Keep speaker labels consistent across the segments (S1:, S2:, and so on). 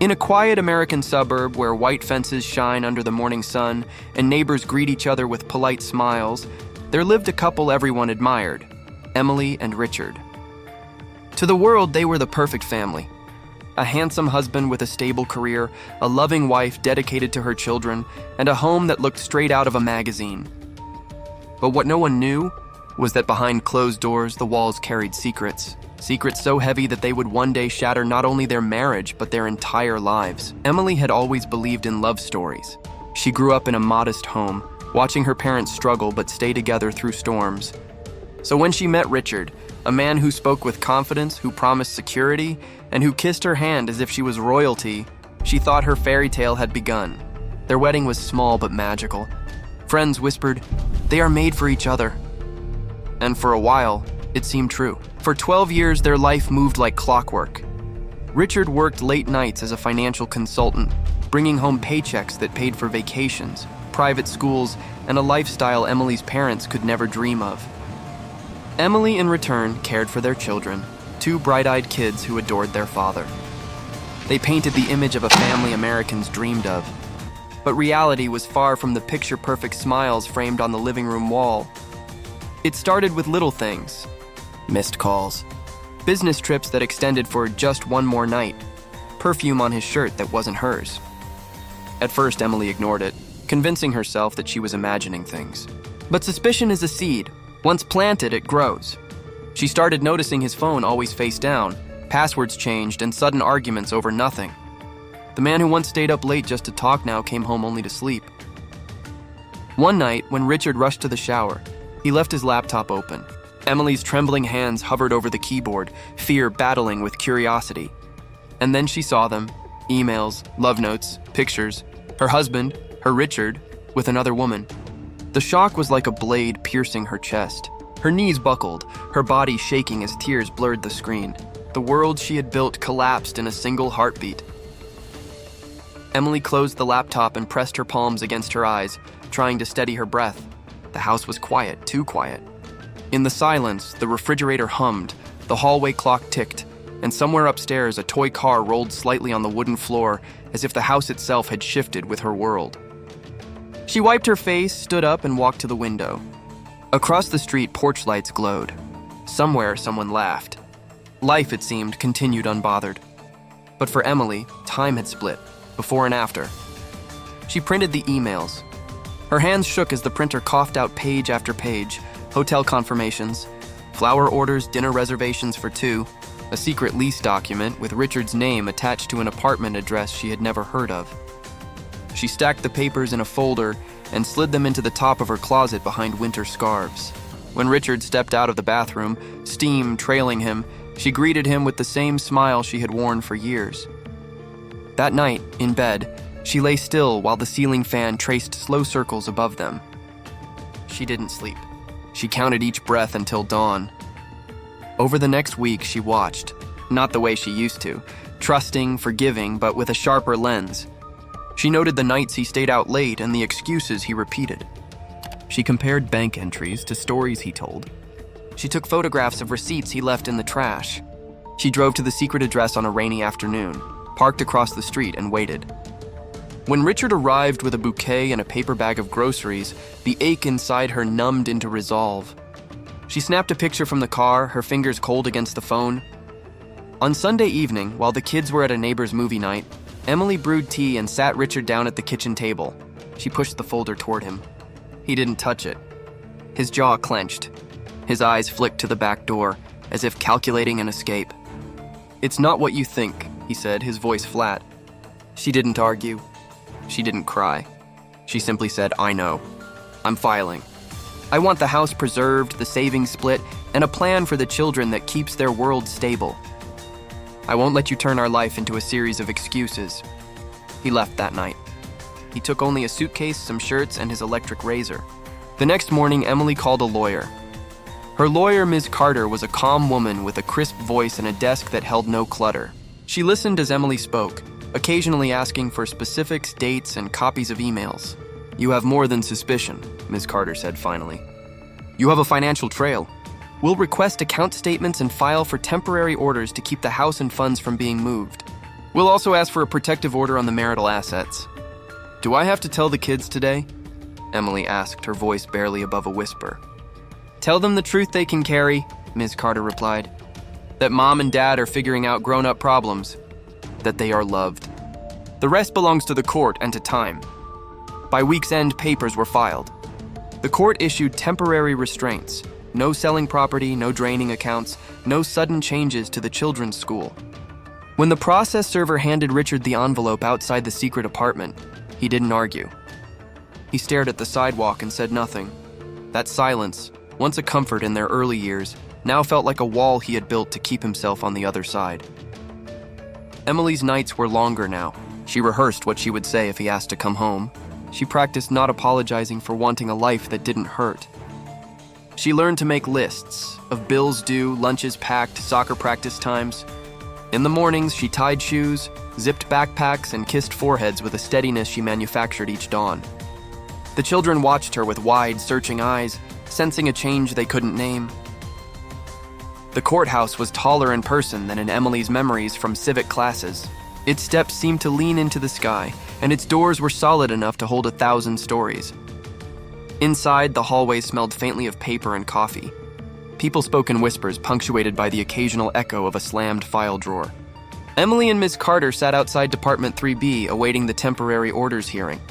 S1: In a quiet American suburb where white fences shine under the morning sun and neighbors greet each other with polite smiles, there lived a couple everyone admired, Emily and Richard. To the world, they were the perfect family. A handsome husband with a stable career, a loving wife dedicated to her children, and a home that looked straight out of a magazine. But what no one knew was that behind closed doors, the walls carried secrets. Secrets so heavy that they would one day shatter not only their marriage, but their entire lives. Emily had always believed in love stories. She grew up in a modest home, watching her parents struggle but stay together through storms. So when she met Richard, a man who spoke with confidence, who promised security, and who kissed her hand as if she was royalty, she thought her fairy tale had begun. Their wedding was small but magical. Friends whispered, "They are made for each other." And for a while, it seemed true. For 12 years, their life moved like clockwork. Richard worked late nights as a financial consultant, bringing home paychecks that paid for vacations, private schools, and a lifestyle Emily's parents could never dream of. Emily, in return, cared for their children, two bright-eyed kids who adored their father. They painted the image of a family Americans dreamed of. But reality was far from the picture-perfect smiles framed on the living room wall. It started with little things. Missed calls, business trips that extended for just one more night, perfume on his shirt that wasn't hers. At first, Emily ignored it, convincing herself that she was imagining things. But suspicion is a seed. Once planted, it grows. She started noticing his phone always face down, passwords changed, and sudden arguments over nothing. The man who once stayed up late just to talk now came home only to sleep. One night, when Richard rushed to the shower, he left his laptop open. Emily's trembling hands hovered over the keyboard, fear battling with curiosity. And then she saw them, emails, love notes, pictures, her husband, her Richard, with another woman. The shock was like a blade piercing her chest. Her knees buckled, her body shaking as tears blurred the screen. The world she had built collapsed in a single heartbeat. Emily closed the laptop and pressed her palms against her eyes, trying to steady her breath. The house was quiet, too quiet. In the silence, the refrigerator hummed, the hallway clock ticked, and somewhere upstairs a toy car rolled slightly on the wooden floor as if the house itself had shifted with her world. She wiped her face, stood up, and walked to the window. Across the street, porch lights glowed. Somewhere, someone laughed. Life, it seemed, continued unbothered. But for Emily, time had split, before and after. She printed the emails. Her hands shook as the printer coughed out page after page, hotel confirmations, flower orders, dinner reservations for two, a secret lease document with Richard's name attached to an apartment address she had never heard of. She stacked the papers in a folder and slid them into the top of her closet behind winter scarves. When Richard stepped out of the bathroom, steam trailing him, she greeted him with the same smile she had worn for years. That night, in bed, she lay still while the ceiling fan traced slow circles above them. She didn't sleep. She counted each breath until dawn. Over the next week, she watched, not the way she used to, trusting, forgiving, but with a sharper lens. She noted the nights he stayed out late and the excuses he repeated. She compared bank entries to stories he told. She took photographs of receipts he left in the trash. She drove to the secret address on a rainy afternoon, parked across the street, and waited. When Richard arrived with a bouquet and a paper bag of groceries, the ache inside her numbed into resolve. She snapped a picture from the car, her fingers cold against the phone. On Sunday evening, while the kids were at a neighbor's movie night, Emily brewed tea and sat Richard down at the kitchen table. She pushed the folder toward him. He didn't touch it. His jaw clenched. His eyes flicked to the back door, as if calculating an escape. "It's not what you think," he said, his voice flat. She didn't argue. She didn't cry. She simply said, "I know. I'm filing. I want the house preserved, the savings split, and a plan for the children that keeps their world stable. I won't let you turn our life into a series of excuses." He left that night. He took only a suitcase, some shirts, and his electric razor. The next morning, Emily called a lawyer. Her lawyer, Ms. Carter, was a calm woman with a crisp voice and a desk that held no clutter. She listened as Emily spoke, occasionally asking for specifics, dates, and copies of emails. "You have more than suspicion," Ms. Carter said finally. "You have a financial trail. We'll request account statements and file for temporary orders to keep the house and funds from being moved." We'll also ask for a protective order on the marital assets. Do I have to tell the kids today? Emily asked, her voice barely above a whisper. Tell them the truth they can carry, Ms. Carter replied. That mom and dad are figuring out grown-up problems. That they are loved. The rest belongs to the court and to time. By week's end, papers were filed. The court issued temporary restraints. No selling property, no draining accounts, no sudden changes to the children's school. When the process server handed Richard the envelope outside the secret apartment, he didn't argue. He stared at the sidewalk and said nothing. That silence, once a comfort in their early years, now felt like a wall he had built to keep himself on the other side. Emily's nights were longer now. She rehearsed what she would say if he asked to come home. She practiced not apologizing for wanting a life that didn't hurt. She learned to make lists of bills due, lunches packed, soccer practice times. In the mornings, she tied shoes, zipped backpacks, and kissed foreheads with a steadiness she manufactured each dawn. The children watched her with wide, searching eyes, sensing a change they couldn't name. The courthouse was taller in person than in Emily's memories from civic classes. Its steps seemed to lean into the sky, and its doors were solid enough to hold 1,000 stories. Inside, the hallway smelled faintly of paper and coffee. People spoke in whispers, punctuated by the occasional echo of a slammed file drawer. Emily and Ms. Carter sat outside Department 3B, awaiting the temporary orders hearing.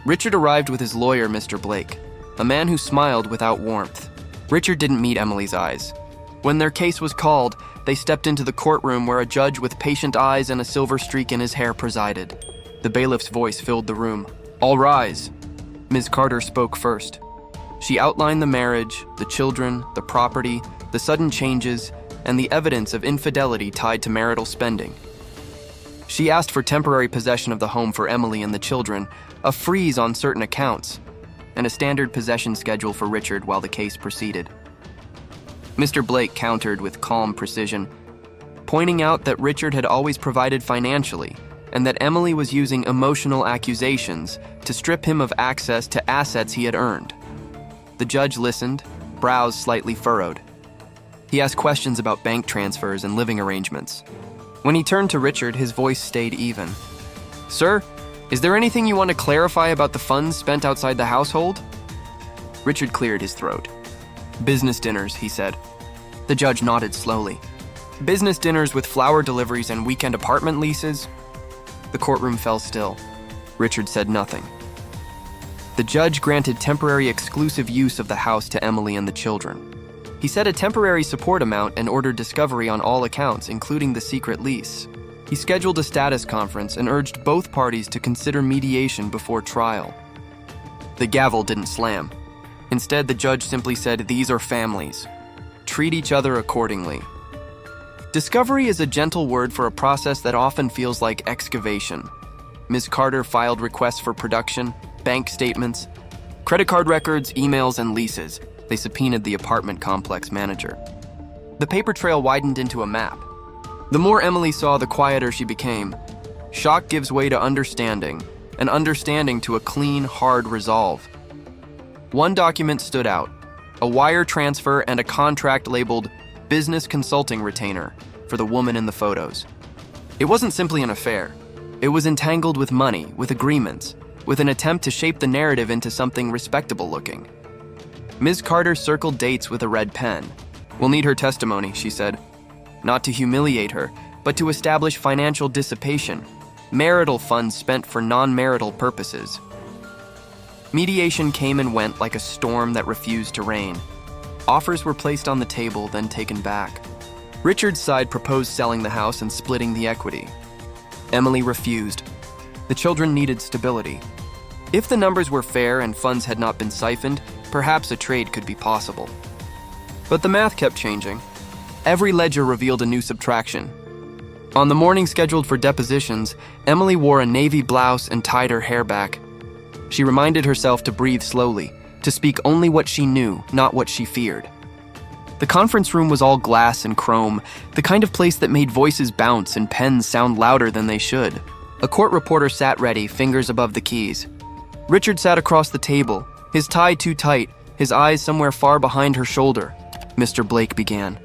S1: Richard arrived with his lawyer, Mr. Blake, a man who smiled without warmth. Richard didn't meet Emily's eyes. When their case was called, they stepped into the courtroom where a judge with patient eyes and a silver streak in his hair presided. The bailiff's voice filled the room. All rise. Ms. Carter spoke first. She outlined the marriage, the children, the property, the sudden changes, and the evidence of infidelity tied to marital spending. She asked for temporary possession of the home for Emily and the children, a freeze on certain accounts, and a standard possession schedule for Richard while the case proceeded. Mr. Blake countered with calm precision, pointing out that Richard had always provided financially and that Emily was using emotional accusations to strip him of access to assets he had earned. The judge listened, brows slightly furrowed. He asked questions about bank transfers and living arrangements. When he turned to Richard, his voice stayed even. Sir, is there anything you want to clarify about the funds spent outside the household? Richard cleared his throat. Business dinners, he said. The judge nodded slowly. Business dinners with flower deliveries and weekend apartment leases? The courtroom fell still. Richard said nothing. The judge granted temporary exclusive use of the house to Emily and the children. He set a temporary support amount and ordered discovery on all accounts, including the secret lease. He scheduled a status conference and urged both parties to consider mediation before trial. The gavel didn't slam. Instead, the judge simply said, "These are families. Treat each other accordingly." Discovery is a gentle word for a process that often feels like excavation. Ms. Carter filed requests for production, bank statements, credit card records, emails, and leases. They subpoenaed the apartment complex manager. The paper trail widened into a map. The more Emily saw, the quieter she became. Shock gives way to understanding, and understanding to a clean, hard resolve. One document stood out, a wire transfer and a contract labeled business consulting retainer for the woman in the photos. It wasn't simply an affair. It was entangled with money, with agreements, with an attempt to shape the narrative into something respectable looking. Ms. Carter circled dates with a red pen. We'll need her testimony, she said. Not to humiliate her, but to establish financial dissipation, marital funds spent for non-marital purposes. Mediation came and went like a storm that refused to rain. Offers were placed on the table, then taken back. Richard's side proposed selling the house and splitting the equity. Emily refused. The children needed stability. If the numbers were fair and funds had not been siphoned, perhaps a trade could be possible. But the math kept changing. Every ledger revealed a new subtraction. On the morning scheduled for depositions, Emily wore a navy blouse and tied her hair back. She reminded herself to breathe slowly, to speak only what she knew, not what she feared. The conference room was all glass and chrome, the kind of place that made voices bounce and pens sound louder than they should. A court reporter sat ready, fingers above the keys. Richard sat across the table, his tie too tight, his eyes somewhere far behind her shoulder. Mr. Blake began.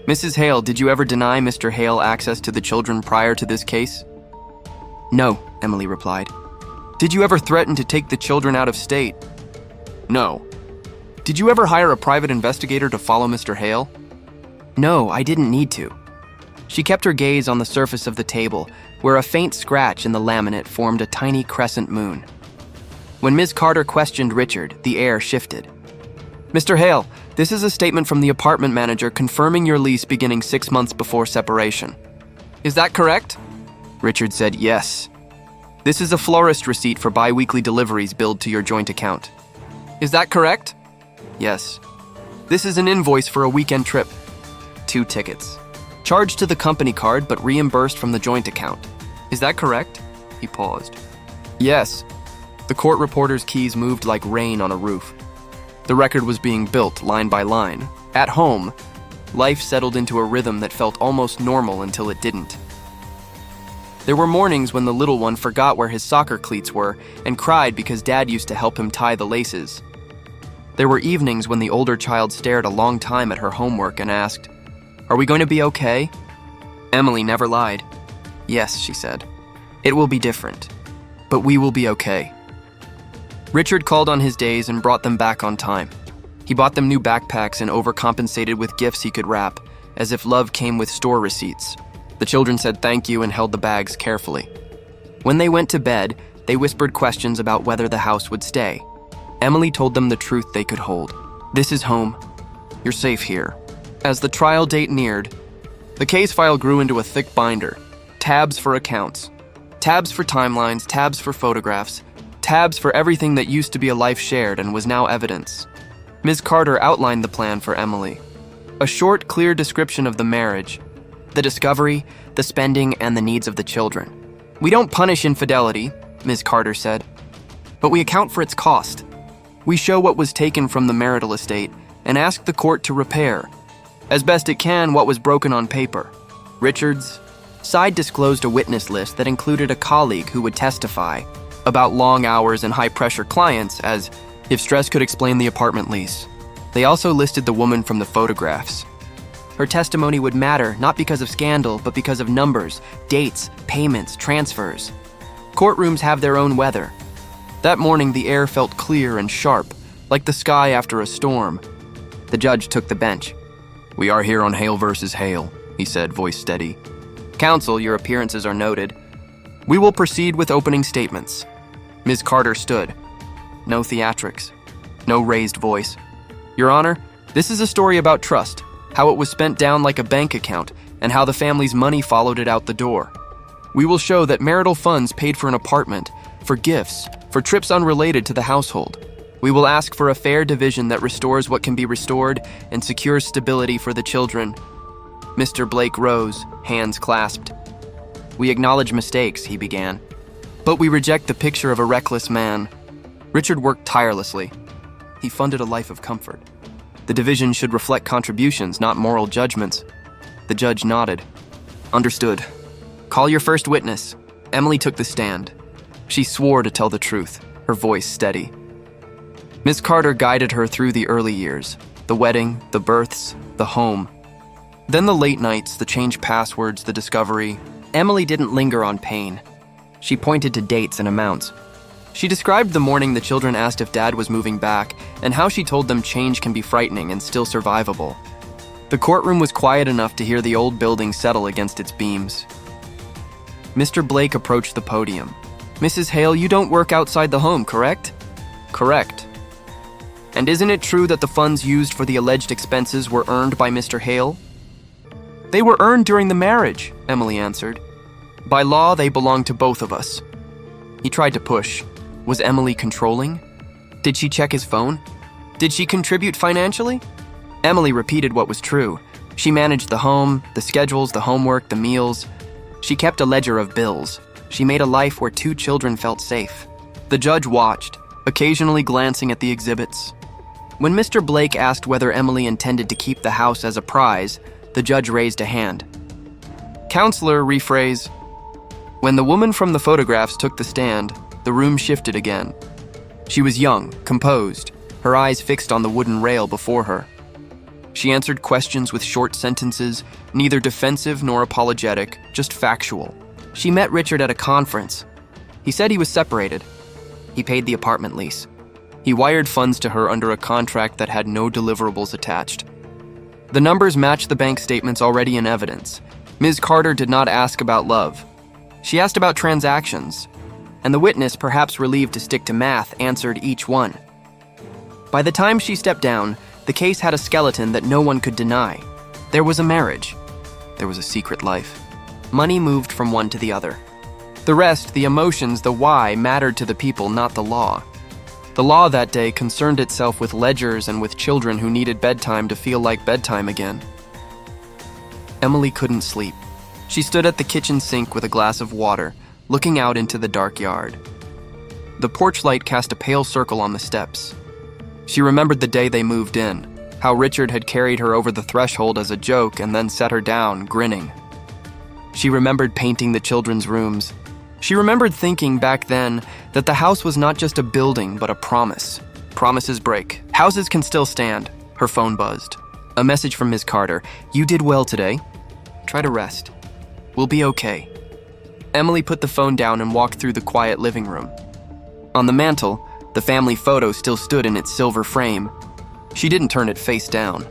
S1: Mrs. Hale, did you ever deny Mr. Hale access to the children prior to this case? No, Emily replied. Did you ever threaten to take the children out of state? No. Did you ever hire a private investigator to follow Mr. Hale? No, I didn't need to. She kept her gaze on the surface of the table, where a faint scratch in the laminate formed a tiny crescent moon. When Ms. Carter questioned Richard, the air shifted. Mr. Hale, this is a statement from the apartment manager confirming your lease beginning 6 months before separation. Is that correct? Richard said yes. This is a florist receipt for bi-weekly deliveries billed to your joint account. Is that correct? Yes. This is an invoice for a weekend trip. 2 tickets. Charged to the company card but reimbursed from the joint account. Is that correct? He paused. Yes. The court reporter's keys moved like rain on a roof. The record was being built line by line. At home, life settled into a rhythm that felt almost normal until it didn't. There were mornings when the little one forgot where his soccer cleats were and cried because Dad used to help him tie the laces. There were evenings when the older child stared a long time at her homework and asked, "Are we going to be okay?" Emily never lied. "Yes," she said. "It will be different, but we will be okay." Richard called on his days and brought them back on time. He bought them new backpacks and overcompensated with gifts he could wrap, as if love came with store receipts. The children said thank you and held the bags carefully. When they went to bed, they whispered questions about whether the house would stay. Emily told them the truth they could hold. This is home. You're safe here. As the trial date neared, the case file grew into a thick binder. Tabs for accounts. Tabs for timelines, tabs for photographs, tabs for everything that used to be a life shared and was now evidence. Ms. Carter outlined the plan for Emily. A short, clear description of the marriage, the discovery, the spending, and the needs of the children. We don't punish infidelity, Ms. Carter said, but we account for its cost. We show what was taken from the marital estate and ask the court to repair, as best it can, what was broken on paper. Richard's side disclosed a witness list that included a colleague who would testify about long hours and high-pressure clients as if stress could explain the apartment lease. They also listed the woman from the photographs. Her testimony would matter not because of scandal, but because of numbers, dates, payments, transfers. Courtrooms have their own weather. That morning, the air felt clear and sharp, like the sky after a storm. The judge took the bench. "We are here on Hale versus Hale," he said, voice steady. "Counsel, your appearances are noted. We will proceed with opening statements." Ms. Carter stood. No theatrics. No raised voice. "Your Honor, this is a story about trust, how it was spent down like a bank account, and how the family's money followed it out the door. We will show that marital funds paid for an apartment, for gifts, for trips unrelated to the household. We will ask for a fair division that restores what can be restored and secures stability for the children." Mr. Blake rose, hands clasped. "We acknowledge mistakes," he began, "but we reject the picture of a reckless man." Richard worked tirelessly. He funded a life of comfort. The division should reflect contributions, not moral judgments. The judge nodded. "Understood. Call your first witness." Emily took the stand. She swore to tell the truth, her voice steady. Miss Carter guided her through the early years, the wedding, the births, the home. Then the late nights, the changed passwords, the discovery. Emily didn't linger on pain. She pointed to dates and amounts. She described the morning the children asked if Dad was moving back and how she told them change can be frightening and still survivable. The courtroom was quiet enough to hear the old building settle against its beams. Mr. Blake approached the podium. "Mrs. Hale, you don't work outside the home, correct?" "Correct." "And isn't it true that the funds used for the alleged expenses were earned by Mr. Hale?" "They were earned during the marriage," Emily answered. "By law, they belong to both of us." He tried to push. Was Emily controlling? Did she check his phone? Did she contribute financially? Emily repeated what was true. She managed the home, the schedules, the homework, the meals. She kept a ledger of bills. She made a life where 2 children felt safe. The judge watched, occasionally glancing at the exhibits. When Mr. Blake asked whether Emily intended to keep the house as a prize, the judge raised a hand. "Counselor, rephrase." When the woman from the photographs took the stand, the room shifted again. She was young, composed, her eyes fixed on the wooden rail before her. She answered questions with short sentences, neither defensive nor apologetic, just factual. She met Richard at a conference. He said he was separated. He paid the apartment lease. He wired funds to her under a contract that had no deliverables attached. The numbers matched the bank statements already in evidence. Ms. Carter did not ask about love. She asked about transactions, and the witness, perhaps relieved to stick to math, answered each one. By the time she stepped down, the case had a skeleton that no one could deny. There was a marriage. There was a secret life. Money moved from one to the other. The rest, the emotions, the why, mattered to the people, not the law. The law that day concerned itself with ledgers and with children who needed bedtime to feel like bedtime again. Emily couldn't sleep. She stood at the kitchen sink with a glass of water, looking out into the dark yard. The porch light cast a pale circle on the steps. She remembered the day they moved in, how Richard had carried her over the threshold as a joke and then set her down, grinning. She remembered painting the children's rooms. She remembered thinking back then that the house was not just a building, but a promise. Promises break. Houses can still stand. Her phone buzzed. A message from Ms. Carter. "You did well today. Try to rest. We'll be okay." Emily put the phone down and walked through the quiet living room. On the mantel, the family photo still stood in its silver frame. She didn't turn it face down.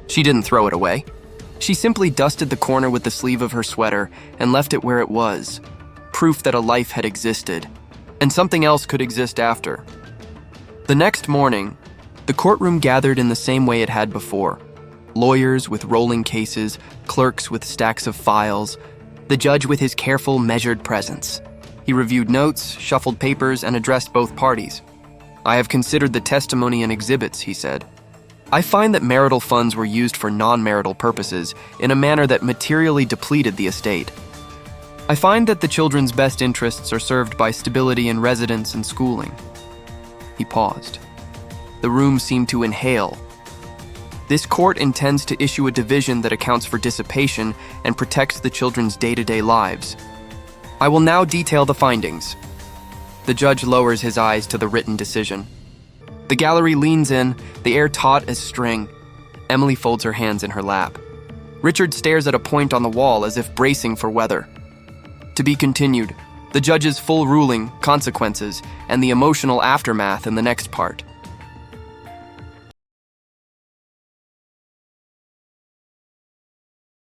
S1: She didn't throw it away. She simply dusted the corner with the sleeve of her sweater and left it where it was. Proof that a life had existed, and something else could exist after. The next morning, the courtroom gathered in the same way it had before. Lawyers with rolling cases, clerks with stacks of files, the judge with his careful, measured presence. He reviewed notes, shuffled papers, and addressed both parties. "I have considered the testimony and exhibits," he said. "I find that marital funds were used for non-marital purposes in a manner that materially depleted the estate. I find that the children's best interests are served by stability in residence and schooling." He paused. The room seemed to inhale. This court intends to issue a division that accounts for dissipation and protects the children's day-to-day lives. I will now detail the findings. The judge lowers his eyes to the written decision. The gallery leans in, the air taut as string. Emily folds her hands in her lap. Richard stares at a point on the wall as if bracing for weather. To be continued, the judge's full ruling, consequences, and the emotional aftermath in the next part.